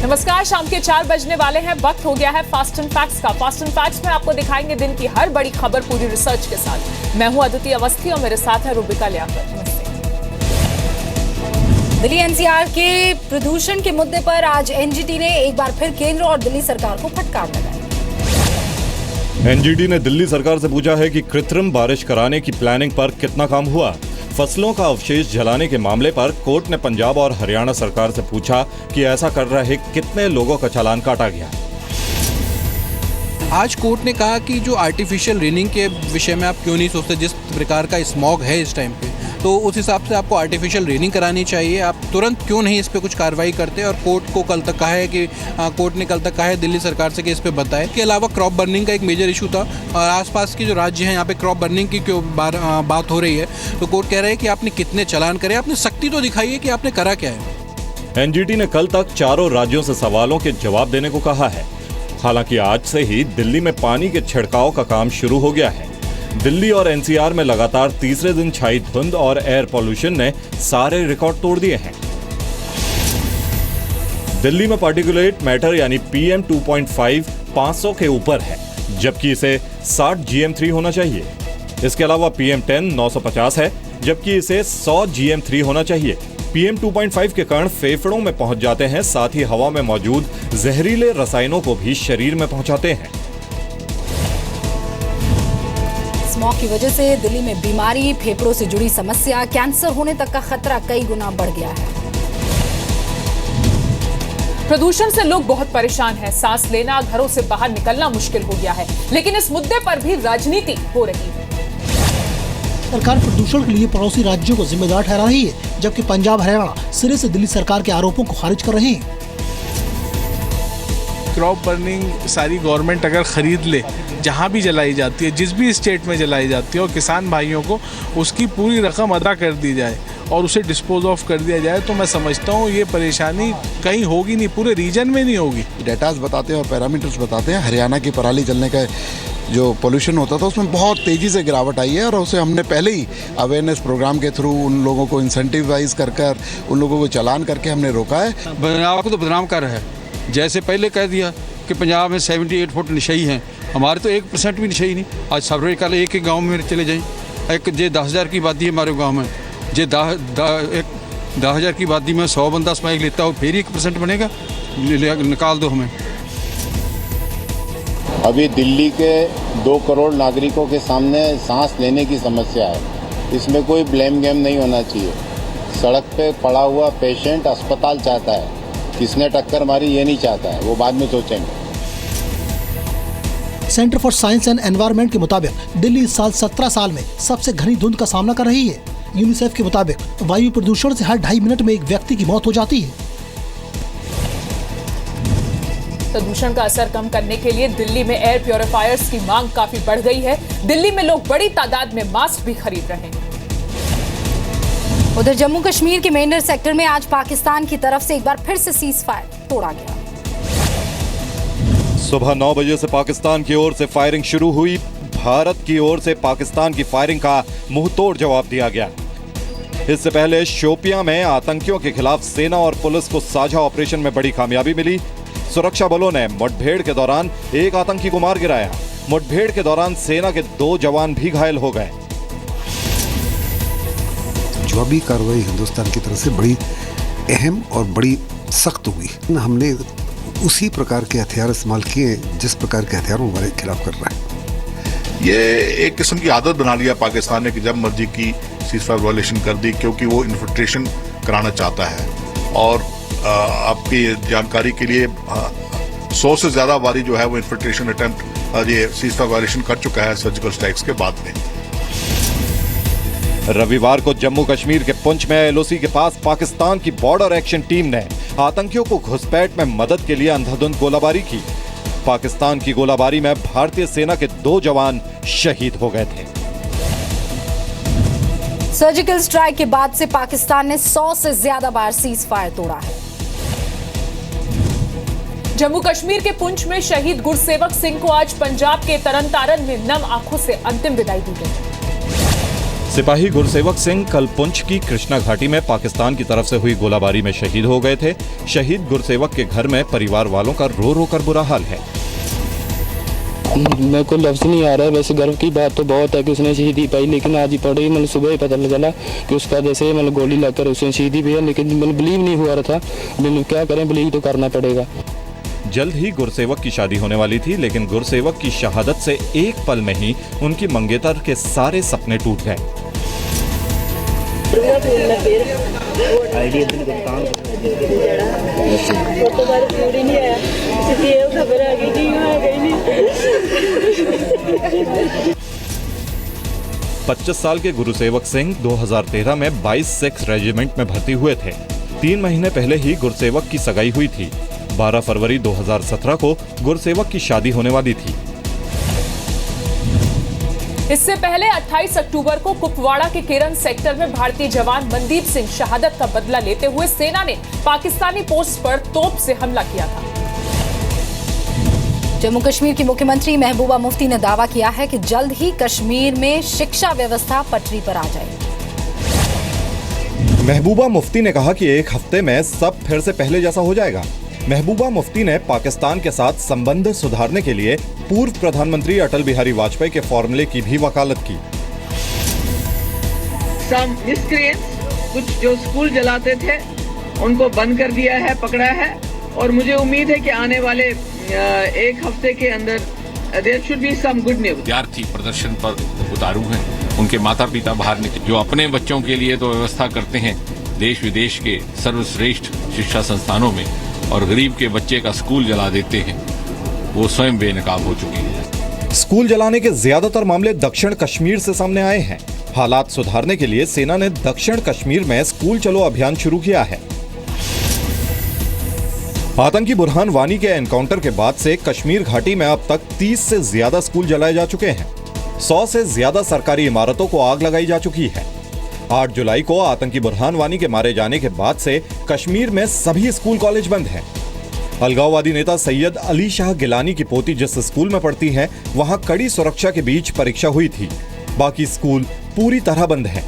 नमस्कार, शाम के 4 बजने वाले हैं। वक्त हो गया है फास्ट एंड फैक्ट्स का। फास्ट एंड फैक्ट्स में आपको दिखाएंगे दिन की हर बड़ी खबर पूरी रिसर्च के साथ। मैं हूं अदिति अवस्थी और मेरे साथ है रूबिका लियाकत। दिल्ली एनसीआर के प्रदूषण के मुद्दे पर आज एनजीटी ने एक बार फिर केंद्र और दिल्ली सरकार को फटकार लगाई। एनजीटी ने दिल्ली सरकार से पूछा है कि कृत्रिम बारिश कराने की प्लानिंग पर कितना काम हुआ। फसलों का अवशेष जलाने के मामले पर कोर्ट ने पंजाब और हरियाणा सरकार से पूछा कि ऐसा कर रहे कितने लोगों का चालान काटा गया। आज कोर्ट ने कहा कि जो आर्टिफिशियल रेनिंग के विषय में आप क्यों नहीं सोचते, जिस प्रकार का स्मॉग है इस टाइम पे, तो उस हिसाब से आपको आर्टिफिशियल रेनिंग करानी चाहिए। आप तुरंत क्यों नहीं इस पे कुछ कार्रवाई करते। और कोर्ट को कल तक कहा है कि कोर्ट ने कल तक कहा है दिल्ली सरकार से कि इस पे बताए। इसके अलावा क्रॉप बर्निंग का एक मेजर इशू था और आसपास के जो राज्य हैं यहाँ पे क्रॉप बर्निंग की क्यों बात हो रही है, तो कोर्ट कह रहा है कि आपने कितने चालान करे, आपने सख्ती तो दिखाइए कि आपने करा क्या है। एनजीटी ने कल तक चारों राज्यों से सवालों के जवाब देने को कहा है। हालांकि आज से ही दिल्ली में पानी के छिड़काव का काम शुरू हो गया है। दिल्ली और एनसीआर में लगातार तीसरे दिन छाई धुंध और एयर पॉल्यूशन ने सारे रिकॉर्ड तोड़ दिए हैं। दिल्ली में पार्टिकुलेट मैटर यानी PM 2.5 500 के ऊपर है, जबकि इसे 60 GM3 होना चाहिए। इसके अलावा PM10 950 है, जबकि इसे 100 GM3 होना चाहिए। PM 2.5 के कण फेफड़ों में पहुंच जाते हैं, साथ ही हवा में मौजूद जहरीले रसायनों को भी शरीर में पहुंचाते हैं। स्मॉग की वजह से दिल्ली में बीमारी, फेफड़ों से जुड़ी समस्या, कैंसर होने तक का खतरा कई गुना बढ़ गया है। प्रदूषण से लोग बहुत परेशान हैं। सांस लेना, घरों से बाहर निकलना मुश्किल हो गया है, लेकिन इस मुद्दे पर भी राजनीति हो रही है। सरकार प्रदूषण के लिए पड़ोसी राज्यों को जिम्मेदार ठहरा रही है, जबकि पंजाब हरियाणा सिरे से दिल्ली सरकार के आरोपों को खारिज कर रहे हैं। क्रॉप बर्निंग सारी गवर्नमेंट अगर खरीद ले, जहाँ भी जलाई जाती है, जिस भी स्टेट में जलाई जाती है, और किसान भाइयों को उसकी पूरी रकम अदा कर दी जाए और उसे डिस्पोज ऑफ कर दिया जाए, तो मैं समझता हूँ ये परेशानी कहीं होगी नहीं, पूरे रीजन में नहीं होगी। डेटास बताते हैं और पैरामीटर्स बताते हैं। हरियाणा की पराली जलने का जो पोल्यूशन होता था उसमें बहुत तेज़ी से गिरावट आई है और उसे हमने पहले ही अवेयरनेस प्रोग्राम के थ्रू उन लोगों को इंसेंटिवाइज कर उन लोगों को चालान करके हमने रोका है। पंजाब को तो बदनाम कर रहा है। जैसे पहले कह दिया कि पंजाब में 78 फुट नशई हैं, हमारे तो 1% भी नशई नहीं। आज सब कल एक एक गाँव में चले जाएँ, एक जे 10,000 की आबादी है हमारे गाँव में, जे 10,000 की आबादी में 100 बंदा स्मैक लेता हो, फिर 1% बनेगा। निकाल दो हमें। अभी दिल्ली के 2 करोड़ नागरिकों के सामने सांस लेने की समस्या है। इसमें कोई ब्लेम गेम नहीं होना चाहिए। सड़क पे पड़ा हुआ पेशेंट अस्पताल चाहता है, किसने टक्कर मारी ये नहीं चाहता है, वो बाद में सोचेंगे। Centre for science and environment के मुताबिक दिल्ली इस साल 17 साल में सबसे घनी धुंध का सामना कर रही है। यूनिसेफ के मुताबिक वायु प्रदूषण से हर 2.5 मिनट में एक व्यक्ति की मौत हो जाती है। प्रदूषण का असर कम करने के लिए दिल्ली में एयर प्योरीफायर्स की मांग काफी बढ़ गई है। दिल्ली में लोग बड़ी तादाद में मास्क भी खरीद रहे हैं। उधर जम्मू कश्मीर के मेंढर सेक्टर में आज पाकिस्तान की तरफ से एक बार फिर से सीज फायर तोड़ा गया। सुबह 9 बजे से पाकिस्तान की ओर से फायरिंग शुरू हुई। भारत की ओर से पाकिस्तान की फायरिंग का मुंहतोड़ जवाब दिया गया। इससे पहले शोपियां में आतंकियों के खिलाफ सेना और पुलिस को साझा ऑपरेशन में बड़ी कामयाबी मिली। सुरक्षा बलों ने मुठभेड़ के दौरान एक आतंकी को मार गिराया। मुठभेड़ के दौरान सेना के 2 जवान भी घायल हो गए। जवाबी कार्रवाई हिंदुस्तान की तरफ से बड़ी अहम और बड़ी सख्त हुई। हमने उसी प्रकार के हथियार इस्तेमाल किए जिस प्रकार के हथियार हमारे खिलाफ कर रहा है। ये एक किस्म की आदत बना लिया पाकिस्तान ने कि जब मर्जी की सीज़फायर वायलेशन कर दी, क्योंकि वो इन्फिल्ट्रेशन कराना चाहता है। और आपकी जानकारी के लिए 100 से ज्यादा बारी जो है वो इन्फिल्ट्रेशन अटेम्प्ट ये सीज़फायर वायलेशन कर चुका है सर्जिकल स्ट्राइक्स के बाद में। रविवार को जम्मू कश्मीर के पुंछ में LOC के पास पाकिस्तान की बॉर्डर एक्शन टीम ने आतंकियों को घुसपैठ में मदद के लिए अंधाधुंध गोलाबारी की। पाकिस्तान की गोलाबारी में भारतीय सेना के 2 जवान शहीद हो गए थे। सर्जिकल स्ट्राइक के बाद से पाकिस्तान ने 100 से ज्यादा बार सीज फायर तोड़ा है। जम्मू कश्मीर के पुंछ में शहीद गुरसेवक सिंह को आज पंजाब के तरन तारण में नम आंखों से अंतिम विदाई दी गई। सिपाही गुरसेवक सिंह कल पुंछ की कृष्णा घाटी में पाकिस्तान की तरफ से हुई गोलाबारी में शहीद हो गए थे। शहीद गुरसेवक के घर में परिवार वालों का रो रो कर बुरा हाल है। मेरे को लफ्ज़ नहीं आ रहा है। वैसे गर्व की बात तो बहुत है कि उसने शहीदी पाई, लेकिन आज ही पढ़े मतलब सुबह ही पता चला कि उसका जैसे मतलब गोली लगकर उसने शहीदी पाई, लेकिन मतलब बिलीव नहीं हुआ रहा था। क्या करें, बिलीव तो करना पड़ेगा। जल्द ही गुरसेवक की शादी होने वाली थी, लेकिन गुरसेवक की शहादत से एक पल में ही उनकी मंगेतर के सारे सपने टूट गए। पच्चीस साल के गुरसेवक सिंह 2013 में 22 सिख रेजिमेंट में भर्ती हुए थे। 3 महीने पहले ही गुरसेवक की सगाई हुई थी। 12 फरवरी 2017 को गुरसेवक की शादी होने वाली थी। इससे पहले 28 अक्टूबर को कुपवाड़ा के केरन सेक्टर में भारतीय जवान मनदीप सिंह शहादत का बदला लेते हुए सेना ने पाकिस्तानी पोस्ट पर तोप से हमला किया था। जम्मू कश्मीर की मुख्यमंत्री महबूबा मुफ्ती ने दावा किया है कि जल्द ही कश्मीर में शिक्षा व्यवस्था पटरी पर आ जाएगी। महबूबा मुफ्ती ने कहा कि एक हफ्ते में सब फिर से पहले जैसा हो जाएगा। महबूबा मुफ्ती ने पाकिस्तान के साथ संबंध सुधारने के लिए पूर्व प्रधानमंत्री अटल बिहारी वाजपेयी के फॉर्मूले की भी वकालत की। कुछ जो स्कूल जलाते थे उनको बंद कर दिया है, पकड़ा है, और मुझे उम्मीद है कि आने वाले एक हफ्ते के अंदर there should be some good news. विद्यार्थी प्रदर्शन पर उतारू हैं, उनके माता पिता बाहर निकले, जो अपने बच्चों के लिए तो व्यवस्था करते हैं देश विदेश के सर्वश्रेष्ठ शिक्षा संस्थानों में, और गरीब के बच्चे का स्कूल जला देते हैं, वो स्वयं बेनकाब हो चुके हैं। स्कूल जलाने के ज्यादातर मामले दक्षिण कश्मीर से सामने आए हैं। हालात सुधारने के लिए सेना ने दक्षिण कश्मीर में स्कूल चलो अभियान शुरू किया है। आतंकी बुरहान वानी के एनकाउंटर के बाद से कश्मीर घाटी में अब तक 30 से ज्यादा स्कूल जलाए जा चुके हैं। 100 से ज्यादा सरकारी इमारतों को आग लगाई जा चुकी है। 8 जुलाई को आतंकी बुरहान वानी के मारे जाने के बाद से कश्मीर में सभी स्कूल कॉलेज बंद हैं। अलगाववादी नेता सैयद अली शाह गिलानी की पोती जिस स्कूल में पढ़ती हैं, वहां कड़ी सुरक्षा के बीच परीक्षा हुई थी। बाकी स्कूल पूरी तरह बंद हैं।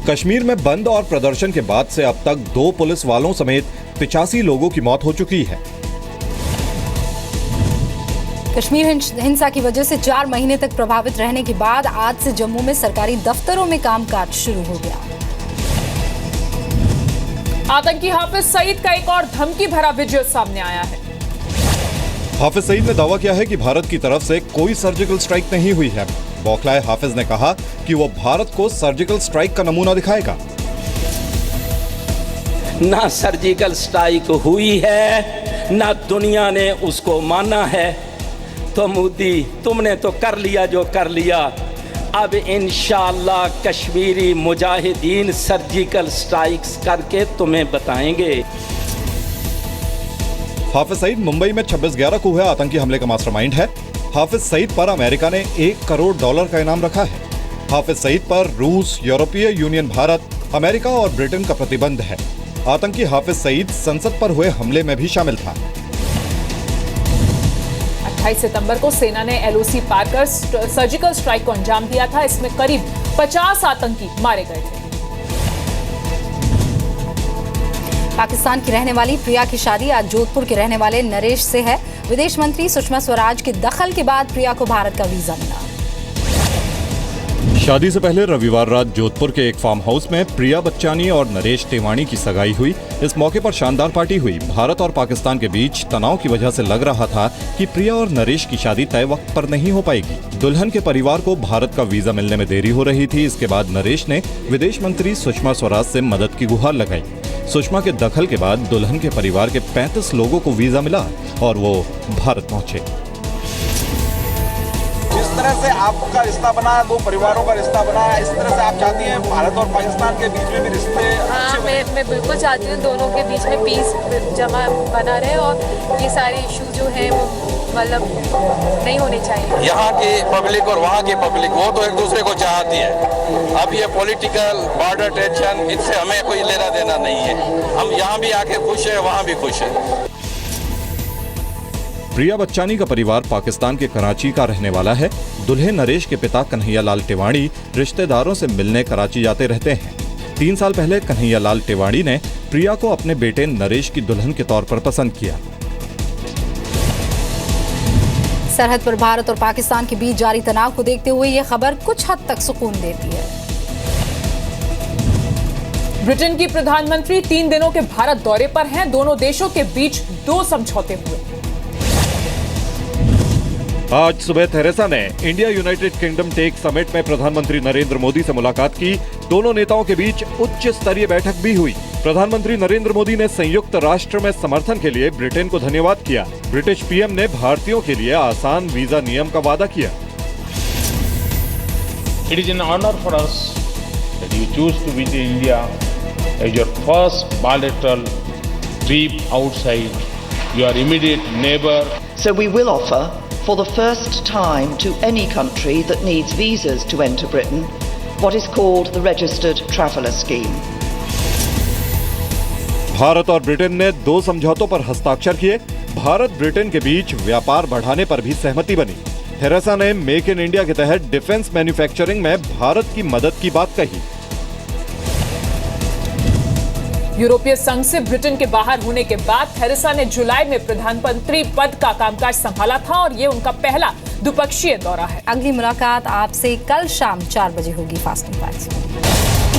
कश्मीर में बंद और प्रदर्शन के बाद से अब तक 2 पुलिस वालों समेत 85 लोगों की मौत हो चुकी है। कश्मीर हिंसा की वजह से 4 महीने तक प्रभावित रहने के बाद आज से जम्मू में सरकारी दफ्तरों में कामकाज शुरू हो गया। आतंकी हाफिज सईद का एक और धमकी भरा वीडियो सामने आया है। हाफिज सईद ने दावा किया है कि भारत की तरफ से कोई सर्जिकल स्ट्राइक नहीं हुई है। बौखलाए हाफिज ने कहा कि वो भारत को सर्जिकल स्ट्राइक का नमूना दिखाएगा। ना सर्जिकल स्ट्राइक हुई है, ना दुनिया ने उसको माना है। तो मोदी, तुमने तो कर लिया जो कर लिया। अब इंशाअल्लाह कश्मीरी मुजाहिदीन सर्जिकल स्ट्राइक्स करके तुम्हें बताएंगे। हाफिज सईद मुंबई में 26/11 को हुए आतंकी हमले का मास्टरमाइंड है। हाफिज सईद पर अमेरिका ने $1 करोड़ का इनाम रखा है। हाफिज सईद पर रूस, यूरोपीय यूनियन, भारत, अमेरिका और ब्रिटेन का प्रतिबंध है। आतंकी हाफिज सईद संसद पर हुए हमले में भी शामिल था। 28 सितंबर को सेना ने LOC पार कर सर्जिकल स्ट्राइक को अंजाम दिया था। इसमें करीब 50 आतंकी मारे गए थे। पाकिस्तान की रहने वाली प्रिया की शादी आज जोधपुर के रहने वाले नरेश से है। विदेश मंत्री सुषमा स्वराज के दखल के बाद प्रिया को भारत का वीजा मिला। शादी से पहले रविवार रात जोधपुर के एक फार्म हाउस में प्रिया बच्चानी और नरेश टेवाणी की सगाई हुई। इस मौके पर शानदार पार्टी हुई। भारत और पाकिस्तान के बीच तनाव की वजह से लग रहा था कि प्रिया और नरेश की शादी तय वक्त पर नहीं हो पाएगी। दुल्हन के परिवार को भारत का वीजा मिलने में देरी हो रही थी। इसके बाद नरेश ने विदेश मंत्री सुषमा स्वराज से मदद की गुहार लगाई। सुषमा के दखल के बाद दुल्हन के परिवार के 35 लोगों को वीजा मिला और वो भारत पहुंचे। जिस तरह से आपका रिश्ता बना है, 2 परिवारों का रिश्ता बना है, इस तरह से आप चाहती हैं भारत और पाकिस्तान के बीच में भी रिश्ते? हाँ, मैं बिल्कुल चाहती हूँ दोनों के बीच में पीस जमा बना रहे और ये सारे इशू जो हैं वो मतलब नहीं होने चाहिए। यहाँ की पब्लिक और वहाँ की पब्लिक वो तो एक दूसरे को चाहती है। अब ये पॉलिटिकल बॉर्डर टेंशन, इससे हमें कोई लेना देना नहीं है। हम यहाँ भी आके खुश हैं, वहाँ भी खुश हैं। प्रिया बच्चानी का परिवार पाकिस्तान के कराची का रहने वाला है। दुल्हे नरेश के पिता कन्हैया लाल टिवाणी रिश्तेदारों से मिलने कराची जाते रहते हैं। 3 साल पहले कन्हैया लाल टिवाणी ने प्रिया को अपने बेटे नरेश की दुल्हन के तौर पर पसंद किया। सरहद पर भारत और पाकिस्तान के बीच जारी तनाव को देखते हुए ये खबर कुछ हद तक सुकून देती है। ब्रिटेन की प्रधानमंत्री 3 दिनों के भारत दौरे पर हैं। दोनों देशों के बीच 2 समझौते हुए। आज सुबह थेरेसा ने India United kingdom tech summit में प्रधानमंत्री नरेंद्र मोदी से मुलाकात की। दोनों नेताओं के बीच उच्च स्तरीय बैठक भी हुई। प्रधानमंत्री नरेंद्र मोदी ने संयुक्त राष्ट्र में समर्थन के लिए ब्रिटेन को धन्यवाद किया। ब्रिटिश पीएम ने भारतीयों के लिए आसान वीजा नियम का वादा किया। It is an honor for us that you choose to visit India as your first bilateral trip outside your immediate neighbor. So we will offer, for the first time to any country that needs visas to enter Britain, what is called the Registered Traveller Scheme. Bharat और Britain ने 2 समझौतों पर हस्ताक्षर किए। Bharat Britain के बीच व्यापार बढ़ाने पर भी सहमति बनी। थेरेसा ने मेक इन इंडिया के तहत डिफेंस मैन्युफैक्चरिंग में भारत की मदद की बात कही। यूरोपीय संघ से ब्रिटेन के बाहर होने के बाद थेरेसा ने जुलाई में प्रधानमंत्री पद का कामकाज संभाला था और ये उनका पहला द्विपक्षीय दौरा है। अगली मुलाकात आपसे कल शाम 4 बजे होगी फास्ट एंड फैक्ट।